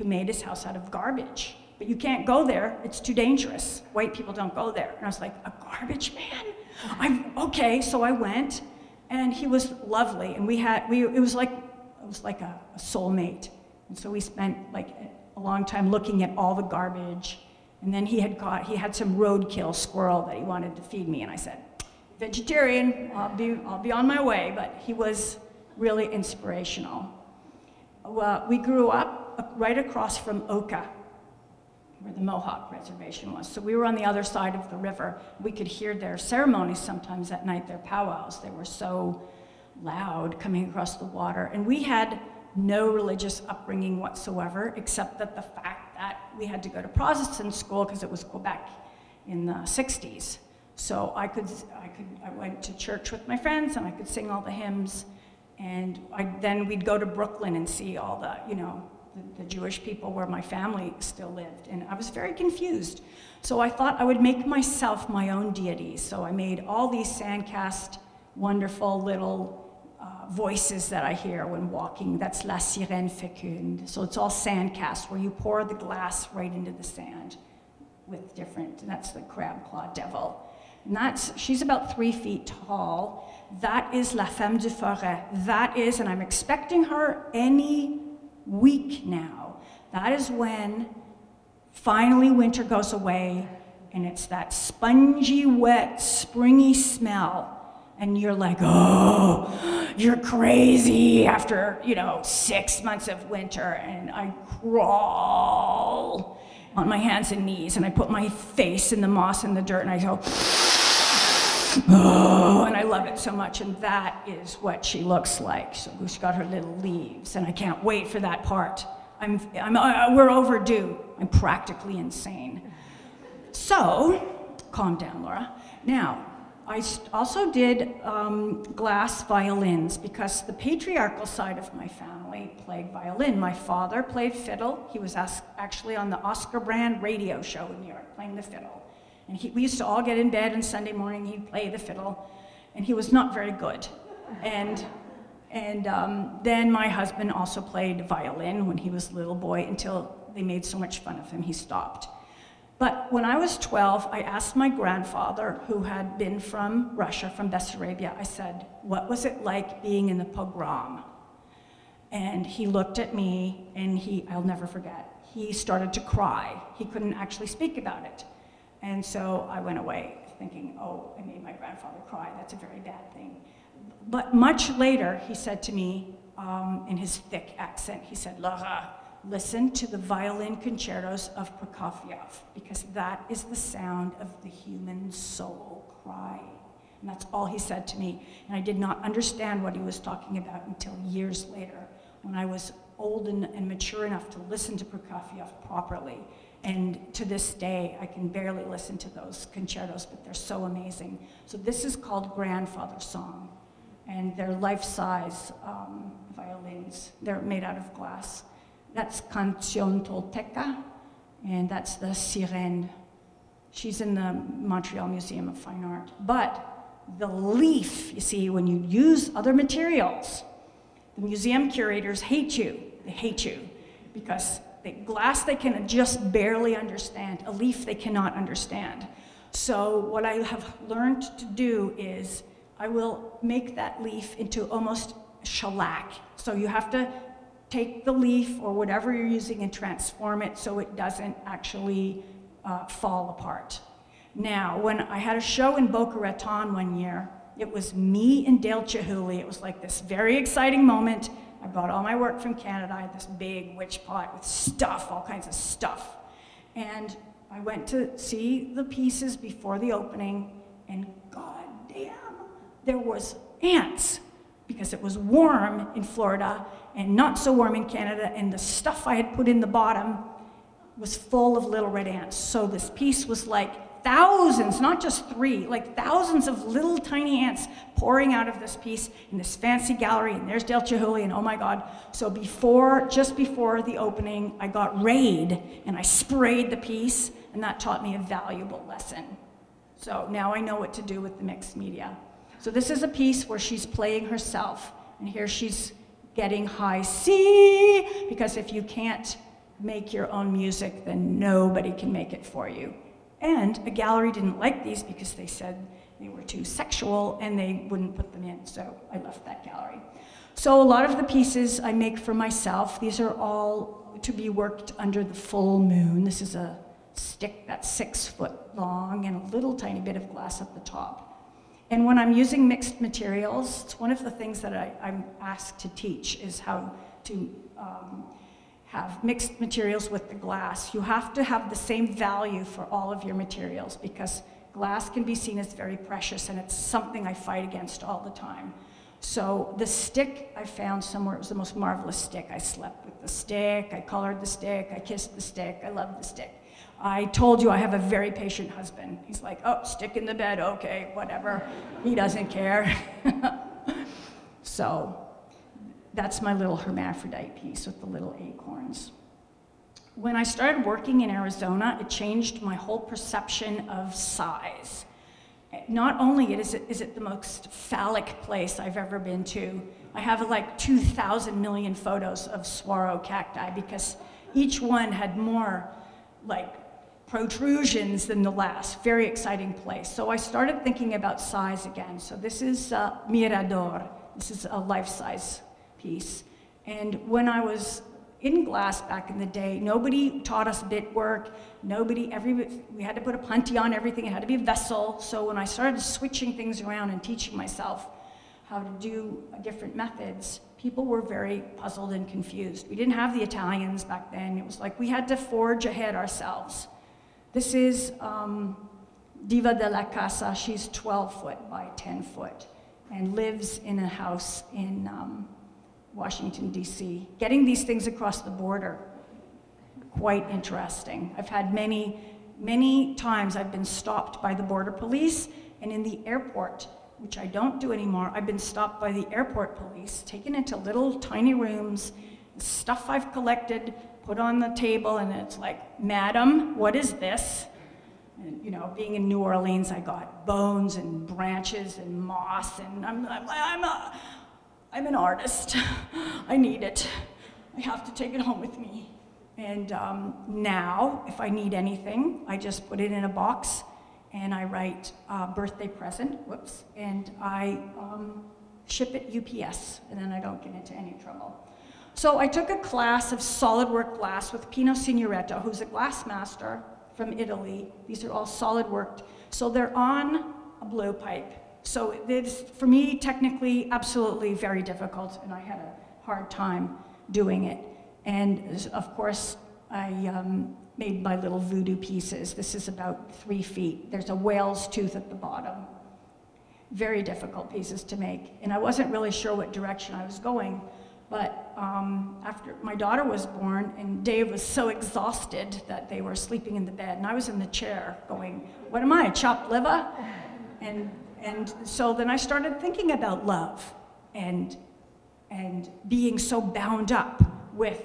made his house out of garbage. But you can't go there, it's too dangerous. White people don't go there. And I was like, a garbage man? Okay, so I went, and he was lovely, and it was like a soulmate. And so we spent like a long time looking at all the garbage, and then he had some roadkill squirrel that he wanted to feed me, and I said, vegetarian, I'll be on my way, but he was really inspirational. Well, we grew up right across from Oka, where the Mohawk Reservation was. So we were on the other side of the river. We could hear their ceremonies sometimes at night, their powwows. They were so loud coming across the water. And we had no religious upbringing whatsoever, except that the fact that we had to go to Protestant school because it was Quebec in the 60s. So I went to church with my friends, and I could sing all the hymns. And then we'd go to Brooklyn and see all the Jewish people where my family still lived, and I was very confused. So I thought I would make myself my own deities. So I made all these sand-cast, wonderful little voices that I hear when walking. That's La Sirène Féconde. So it's all sand-cast, where you pour the glass right into the sand with and that's the crab claw devil. And she's about 3 feet tall. That is La Femme du Forêt. That is, and I'm expecting her any week now. That is when finally winter goes away, and it's that spongy, wet, springy smell, and you're like, oh, you're crazy after 6 months of winter. And I crawl on my hands and knees, and I put my face in the moss and the dirt, and I go, oh, and I love it so much. And that is what she looks like. So she's got her little leaves, and I can't wait for that part. We're overdue. I'm practically insane. So, calm down, Laura. Now, I also did glass violins, because the patriarchal side of my family played violin. My father played fiddle. He was actually on the Oscar Brand radio show in New York, playing the fiddle. And we used to all get in bed, and Sunday morning he'd play the fiddle, and he was not very good. And then my husband also played violin when he was a little boy, until they made so much fun of him, he stopped. But when I was 12, I asked my grandfather, who had been from Russia, from Bessarabia, I said, what was it like being in the pogrom? And he looked at me, and I'll never forget, he started to cry. He couldn't actually speak about it. And so I went away thinking, oh, I made my grandfather cry. That's a very bad thing. But much later, he said to me, in his thick accent, he said, Laura, listen to the violin concertos of Prokofiev, because that is the sound of the human soul crying. And that's all he said to me. And I did not understand what he was talking about until years later, when I was old and mature enough to listen to Prokofiev properly. And to this day, I can barely listen to those concertos, but they're so amazing. So this is called Grandfather Song, and they're life-size violins. They're made out of glass. That's Canción Tolteca, and that's the Sirène. She's in the Montreal Museum of Fine Art. But the leaf, you see, when you use other materials, the museum curators hate you. They hate you, because the glass they can just barely understand. A leaf they cannot understand. So what I have learned to do is I will make that leaf into almost shellac. So you have to take the leaf or whatever you're using and transform it so it doesn't actually fall apart. Now, when I had a show in Boca Raton one year, it was me and Dale Chihuly. It was like this very exciting moment. I brought all my work from Canada. I had this big witch pot with stuff, all kinds of stuff. And I went to see the pieces before the opening, and goddamn, there was ants, because it was warm in Florida and not so warm in Canada, and the stuff I had put in the bottom was full of little red ants. So this piece was like thousands, not just 3, like thousands of little tiny ants pouring out of this piece in this fancy gallery, and there's Del Chihuly, and oh my God. So just before the opening, I got Raid, and I sprayed the piece, and that taught me a valuable lesson. So now I know what to do with the mixed media. So this is a piece where she's playing herself, and here she's getting high C, because if you can't make your own music, then nobody can make it for you. And a gallery didn't like these because they said they were too sexual and they wouldn't put them in, so I left that gallery. So a lot of the pieces I make for myself. These are all to be worked under the full moon. This is a stick that's 6 foot long and a little tiny bit of glass at the top. And when I'm using mixed materials, it's one of the things that I'm asked to teach is how to have mixed materials with the glass. You have to have the same value for all of your materials because glass can be seen as very precious, and it's something I fight against all the time. So the stick I found somewhere, it was the most marvelous stick. I slept with the stick, I colored the stick, I kissed the stick, I loved the stick. I told you I have a very patient husband. He's like, oh, stick in the bed, okay, whatever. He doesn't care. So that's my little hermaphrodite piece with the little acorns. When I started working in Arizona, it changed my whole perception of size. Not only is it the most phallic place I've ever been to, I have like 2,000 million photos of saguaro cacti because each one had more like protrusions than the last. Very exciting place. So I started thinking about size again. So this is Mirador. This is a life-size piece. And when I was in glass back in the day, nobody taught us bit work. We had to put a punty on everything. It had to be a vessel. So when I started switching things around and teaching myself how to do different methods, people were very puzzled and confused. We didn't have the Italians back then. It was like we had to forge ahead ourselves. This is Diva de la Casa. She's 12 foot by 10 foot and lives in a house in Washington, D.C. Getting these things across the border, quite interesting. I've had many times I've been stopped by the border police, and in the airport, which I don't do anymore, I've been stopped by the airport police, taken into little tiny rooms, stuff I've collected, put on the table, and it's like, madam, what is this? And, you know, being in New Orleans, I got bones and branches and moss, and I'm an artist. I need it. I have to take it home with me. And now, if I need anything, I just put it in a box and I write birthday present, and I ship it UPS, and then I don't get into any trouble. So I took a class of SolidWork glass with Pino Signoretto, who's a glass master from Italy. These are all SolidWorked. So they're on a blow pipe. So it's, for me, technically, absolutely very difficult, and I had a hard time doing it. And of course, I made my little voodoo pieces. This is about 3 feet. There's a whale's tooth at the bottom. Very difficult pieces to make. And I wasn't really sure what direction I was going, but after my daughter was born, and Dave was so exhausted that they were sleeping in the bed, and I was in the chair going, what am I, chopped liver? And so then I started thinking about love and being so bound up with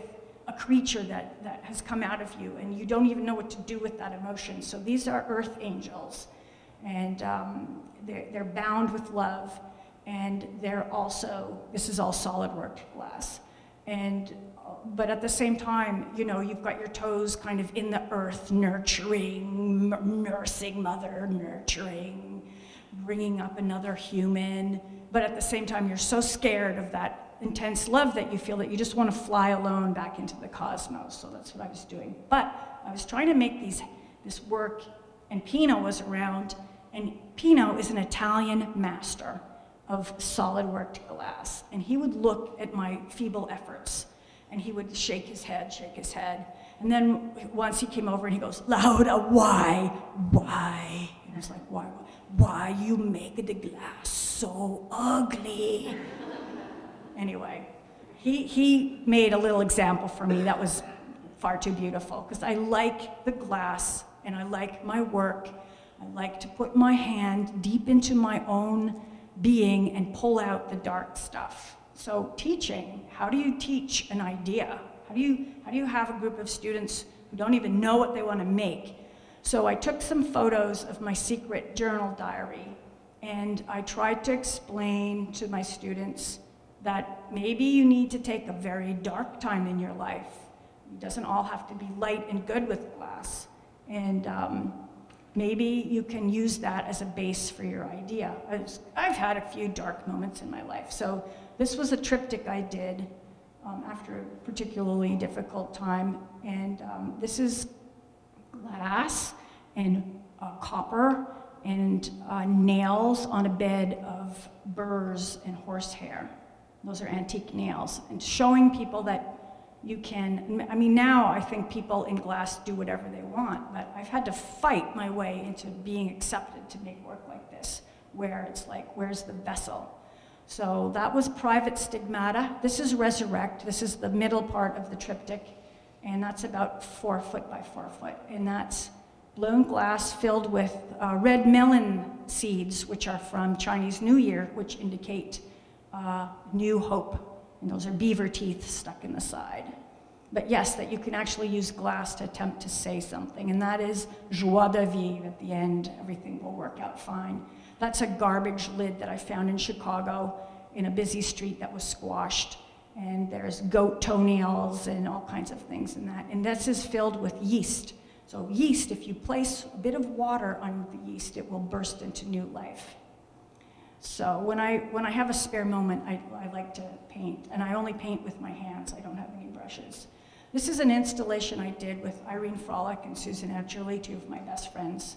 a creature that has come out of you, and you don't even know what to do with that emotion. So these are earth angels, and they're bound with love, and they're also, this is all SolidWork glass. But at the same time, you know, you've got your toes kind of in the earth, nurturing, nursing mother, nurturing, bringing up another human, but at the same time, you're so scared of that intense love that you feel that you just want to fly alone back into the cosmos. So that's what I was doing. But I was trying to make this work, and Pino was around, and Pino is an Italian master of SolidWorked glass, and he would look at my feeble efforts, and he would shake his head, and then once he came over and he goes, Laura, why? And I was like, why you make the glass so ugly? Anyway, he made a little example for me that was far too beautiful, because I like the glass and I like my work. I like to put my hand deep into my own being and pull out the dark stuff. So teaching, how do you teach an idea? How do you have a group of students who don't even know what they want to make? So I took some photos of my secret journal diary, and I tried to explain to my students that maybe you need to take a very dark time in your life. It doesn't all have to be light and good with glass. And maybe you can use that as a base for your idea. I've had a few dark moments in my life. So this was a triptych I did after a particularly difficult time. And this is glass and copper and nails on a bed of burrs and horsehair. Those are antique nails. And showing people that you can, I mean, now I think people in glass do whatever they want, but I've had to fight my way into being accepted to make work like this, where it's like, where's the vessel? So that was Private Stigmata. This is Resurrect. This is the middle part of the triptych, and that's about 4 foot by 4 foot. And that's blown glass filled with red melon seeds, which are from Chinese New Year, which indicate new hope. And those are beaver teeth stuck in the side. But yes, that you can actually use glass to attempt to say something. And that is joie de vivre at the end. Everything will work out fine. That's a garbage lid that I found in Chicago in a busy street that was squashed. And there's goat toenails and all kinds of things in that. And this is filled with yeast. So yeast, if you place a bit of water on the yeast, it will burst into new life. So when I have a spare moment, I like to paint, and I only paint with my hands. I don't have any brushes. This is an installation I did with Irene Frolick and Susan Edgerly, two of my best friends.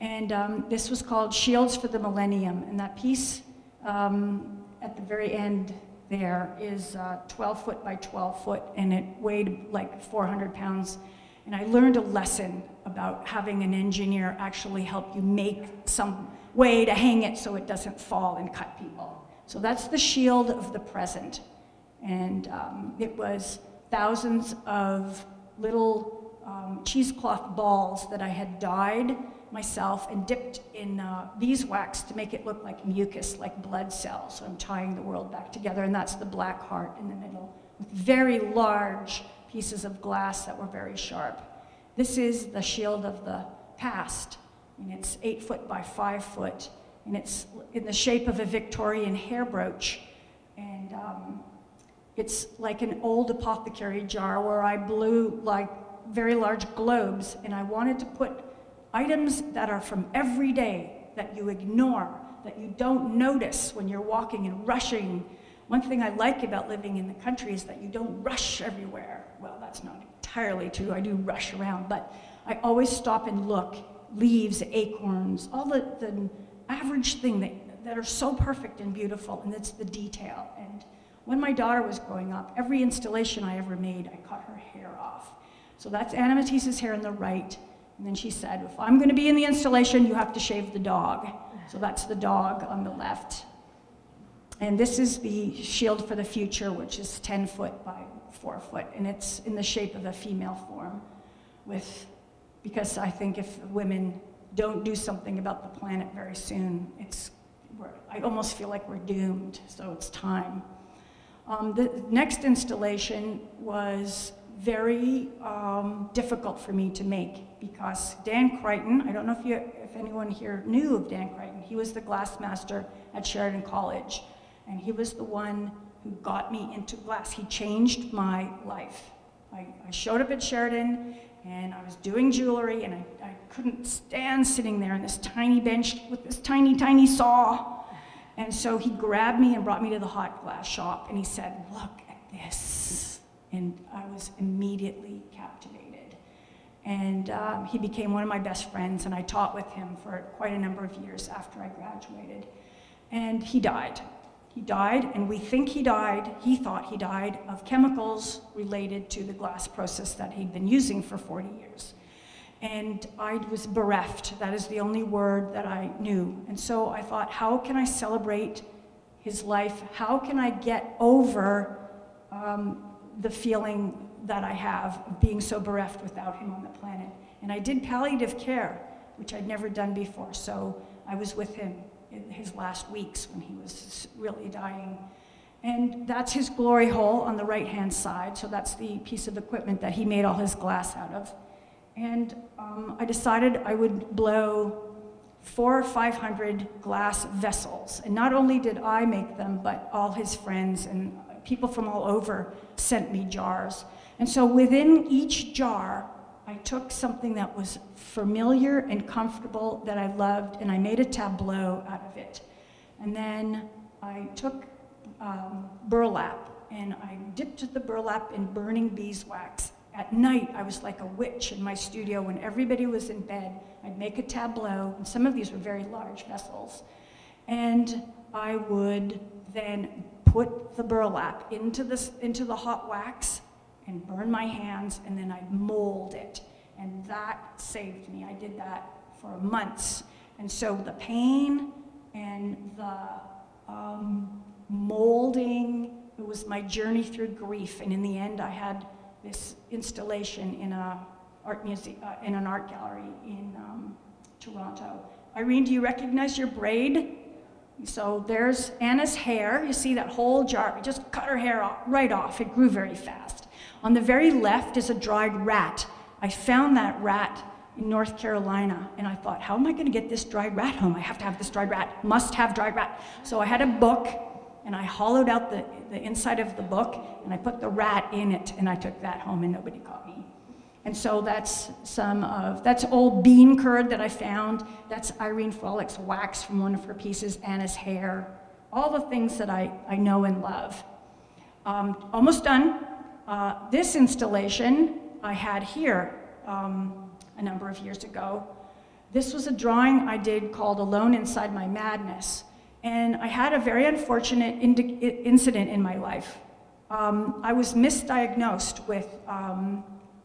And this was called Shields for the Millennium, and that piece at the very end there is 12 foot by 12 foot, and it weighed like 400 pounds. And I learned a lesson about having an engineer actually help you make some way to hang it so it doesn't fall and cut people. So that's the shield of the present. And it was thousands of little cheesecloth balls that I had dyed myself and dipped in beeswax to make it look like mucus, like blood cells. So I'm tying the world back together, and that's the black heart in the middle, with very large pieces of glass that were very sharp. This is the shield of the past, and it's 8 foot by 5 foot, and it's in the shape of a Victorian hair brooch, and it's like an old apothecary jar where I blew like very large globes, and I wanted to put items that are from every day that you ignore, that you don't notice when you're walking and rushing. One thing I like about living in the country is that you don't rush everywhere. Well, that's not entirely true. I do rush around, but I always stop and look. Leaves, acorns, all the average thing that are so perfect and beautiful, and it's the detail. And when my daughter was growing up, every installation I ever made, I cut her hair off. So that's Anna Matisse's hair on the right, and then she said, if I'm gonna be in the installation, you have to shave the dog. So that's the dog on the left. And this is the shield for the future, which is 10 foot by 4 foot, and it's in the shape of a female form because I think if women don't do something about the planet very soon, I almost feel like we're doomed, so it's time. The next installation was very difficult for me to make because Dan Crichton, I don't know if anyone here knew of Dan Crichton, he was the glass master at Sheridan College, and he was the one who got me into glass. He changed my life. I showed up at Sheridan, and I was doing jewelry, and I couldn't stand sitting there on this tiny bench with this tiny, tiny saw. And so he grabbed me and brought me to the hot glass shop, and he said, look at this. And I was immediately captivated. And he became one of my best friends, and I taught with him for quite a number of years after I graduated. And he died. He died, and we think he thought he died of chemicals related to the glass process that he'd been using for 40 years. And I was bereft. That is the only word that I knew. And so I thought, how can I celebrate his life? How can I get over the feeling that I have of being so bereft without him on the planet. And I did palliative care, which I'd never done before, so I was with him in his last weeks when he was really dying. And that's his glory hole on the right-hand side, so that's the piece of equipment that he made all his glass out of. And I decided I would blow 400 or 500 glass vessels. And not only did I make them, but all his friends and people from all over sent me jars. And so within each jar, I took something that was familiar and comfortable that I loved, and I made a tableau out of it. And then I took burlap, and I dipped the burlap in burning beeswax. At night, I was like a witch in my studio. When everybody was in bed, I'd make a tableau, and some of these were very large vessels. And I would then put the burlap into the hot wax and burn my hands, and then I'd mold it. And that saved me. I did that for months. And so the pain and the molding, it was my journey through grief. And in the end, I had this installation in an art gallery in Toronto. Irene, do you recognize your braid? So there's Anna's hair. You see that whole jar? We just cut her hair right off. It grew very fast. On the very left is a dried rat. I found that rat in North Carolina, and I thought, how am I going to get this dried rat home? I have to have this dried rat. Must have dried rat. So I had a book, and I hollowed out the inside of the book, and I put the rat in it, and I took that home, and nobody caught me. And so that's that's old bean curd that I found. That's Irene Frolick's wax from one of her pieces, Anna's hair, all the things that I know and love. Almost done. This installation I had here a number of years ago. This was a drawing I did called Alone Inside My Madness. And I had a very unfortunate incident in my life. I was misdiagnosed with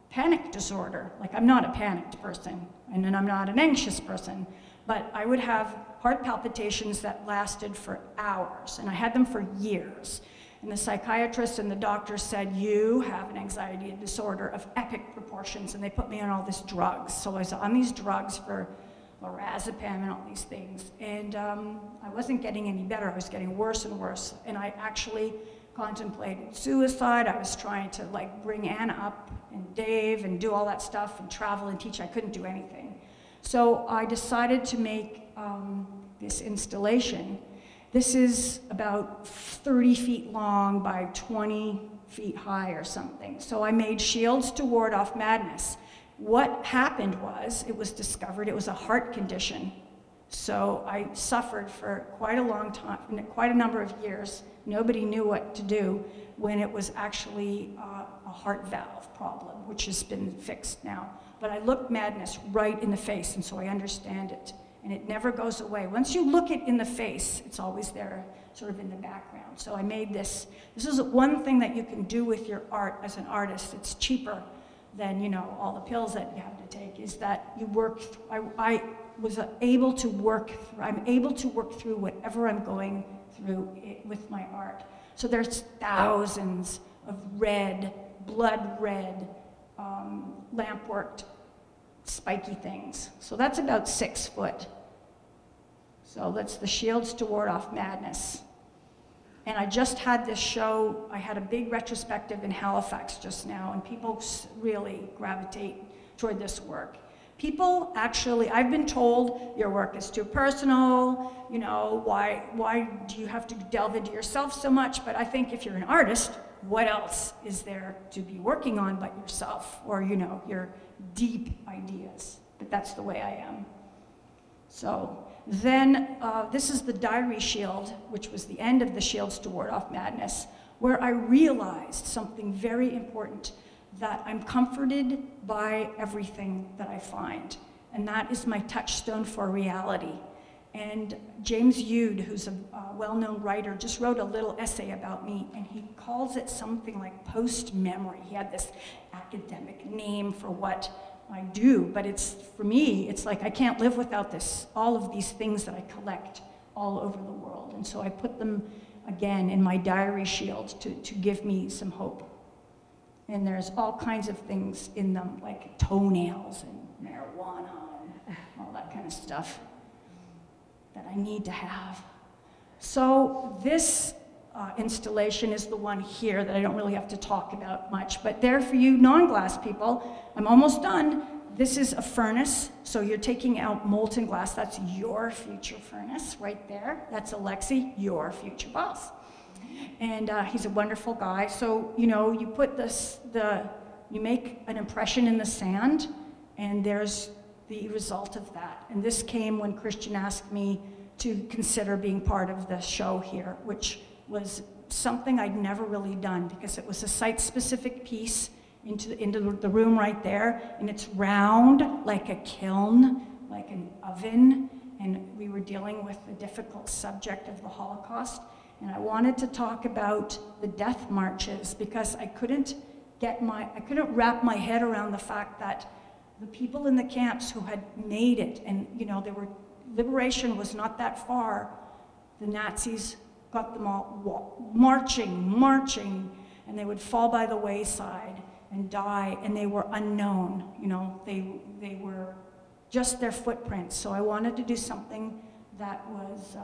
panic disorder. Like, I'm not a panicked person, and then I'm not an anxious person, but I would have heart palpitations that lasted for hours, and I had them for years. And the psychiatrist and the doctor said, you have an anxiety disorder of epic proportions, and they put me on all these drugs. So I was on these drugs for lorazepam and all these things, and I wasn't getting any better. I was getting worse and worse, and I actually contemplated suicide. I was trying to like bring Anna up and Dave and do all that stuff and travel and teach. I couldn't do anything. So I decided to make this installation. This is about 30 feet long by 20 feet high or something. So I made shields to ward off madness. What happened was, it was discovered it was a heart condition. So I suffered for quite a long time, quite a number of years. Nobody knew what to do when it was actually a heart valve problem, which has been fixed now. But I looked madness right in the face, and so I understand it. And it never goes away. Once you look it in the face, it's always there, sort of in the background. So I made this. This is one thing that you can do with your art as an artist. It's cheaper than, you know, all the pills that you have to take, is that you work, I was able to work, I'm able to work through whatever I'm going through with my art. So there's thousands of red, blood red, lamp-worked, spiky things. So that's about 6 foot. So that's the shields to ward off madness. And I just had this show, I had a big retrospective in Halifax just now, and people really gravitate toward this work. People actually, I've been told your work is too personal, you know, why do you have to delve into yourself so much? But I think if you're an artist, what else is there to be working on but yourself, or, you know, your deep ideas? But that's the way I am. So then this is the diary shield, which was the end of the shields to ward off madness, where I realized something very important, that I'm comforted by everything that I find. And that is my touchstone for reality. And James Yude, who's a well-known writer, just wrote a little essay about me, and he calls it something like post-memory. He had this academic name for what I do, but it's, for me, it's like I can't live without this, all of these things that I collect all over the world. And so I put them, again, in my diary shield to give me some hope. And there's all kinds of things in them, like toenails and marijuana and all that kind of stuff that I need to have. So this installation is the one here that I don't really have to talk about much, but there for you non-glass people, I'm almost done. This is a furnace, so you're taking out molten glass. That's your future furnace right there. That's Alexei, your future boss. And he's a wonderful guy. So, you know, you put this, you make an impression in the sand, and there's the result of that. And this came when Christian asked me to consider being part of the show here, which was something I'd never really done, because it was a site-specific piece into the room right there, and it's round like a kiln, like an oven, and we were dealing with the difficult subject of the Holocaust. And I wanted to talk about the death marches, because I couldn't wrap my head around the fact that the people in the camps who had made it, and you know, liberation was not that far, the Nazis got them all marching, and they would fall by the wayside and die, and they were unknown. You know, they were just their footprints. So I wanted to do something that was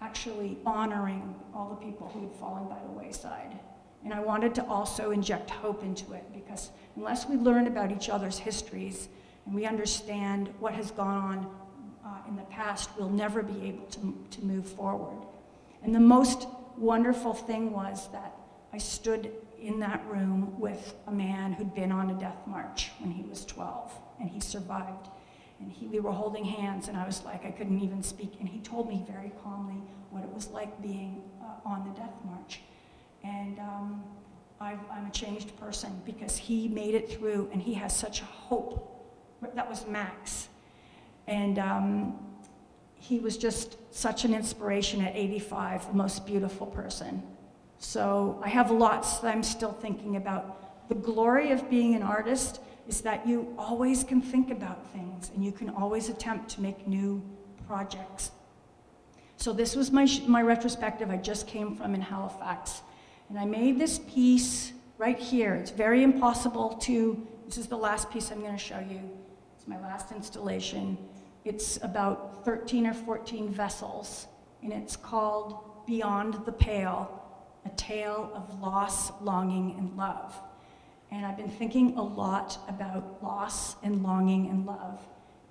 actually honoring all the people who had fallen by the wayside. And I wanted to also inject hope into it, because unless we learn about each other's histories and we understand what has gone on in the past, we'll never be able to move forward. And the most wonderful thing was that I stood in that room with a man who'd been on a death march when he was 12, and he survived. And we were holding hands, and I was like, I couldn't even speak. And he told me very calmly what it was like being on the death march. And I'm a changed person, because he made it through, and he has such a hope. That was Max. And he was just such an inspiration at 85, the most beautiful person. So I have lots that I'm still thinking about. The glory of being an artist is that you always can think about things, and you can always attempt to make new projects. So this was my retrospective I just came from in Halifax. And I made this piece right here. It's very impossible to, this is the last piece I'm going to show you. It's my last installation. It's about 13 or 14 vessels, and it's called Beyond the Pale, a tale of loss, longing, and love. And I've been thinking a lot about loss and longing and love.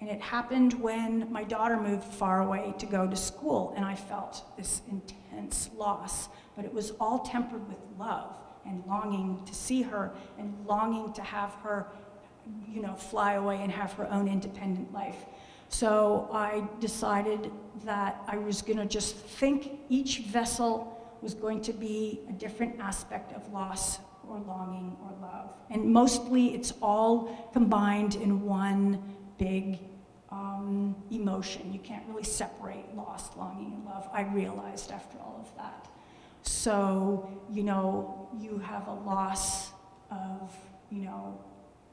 And it happened when my daughter moved far away to go to school, and I felt this intense loss. But it was all tempered with love and longing to see her, and longing to have her, you know, fly away and have her own independent life. So I decided that I was going to just think each vessel was going to be a different aspect of loss or longing or love. And mostly it's all combined in one big emotion. You can't really separate loss, longing, and love, I realized after all of that. So, you know, you have a loss of, you know,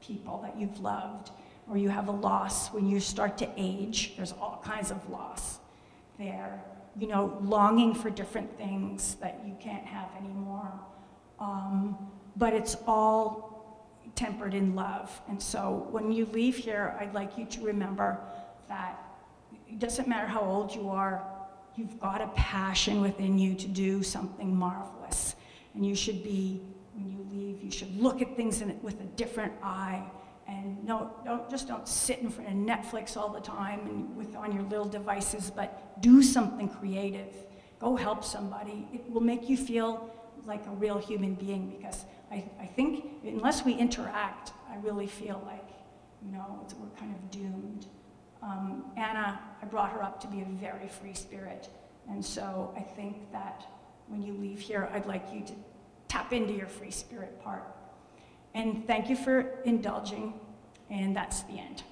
people that you've loved, or you have a loss when you start to age. There's all kinds of loss there. You know, longing for different things that you can't have anymore. But it's all tempered in love. And so when you leave here, I'd like you to remember that it doesn't matter how old you are, you've got a passion within you to do something marvelous. And you should be, when you leave, you should look at things with a different eye. And don't sit in front of Netflix all the time and on your little devices, but do something creative. Go help somebody. It will make you feel like a real human being, because I think unless we interact, I really feel like, you know, we're kind of doomed. Anna, I brought her up to be a very free spirit. And so I think that when you leave here, I'd like you to tap into your free spirit part. And thank you for indulging, and that's the end.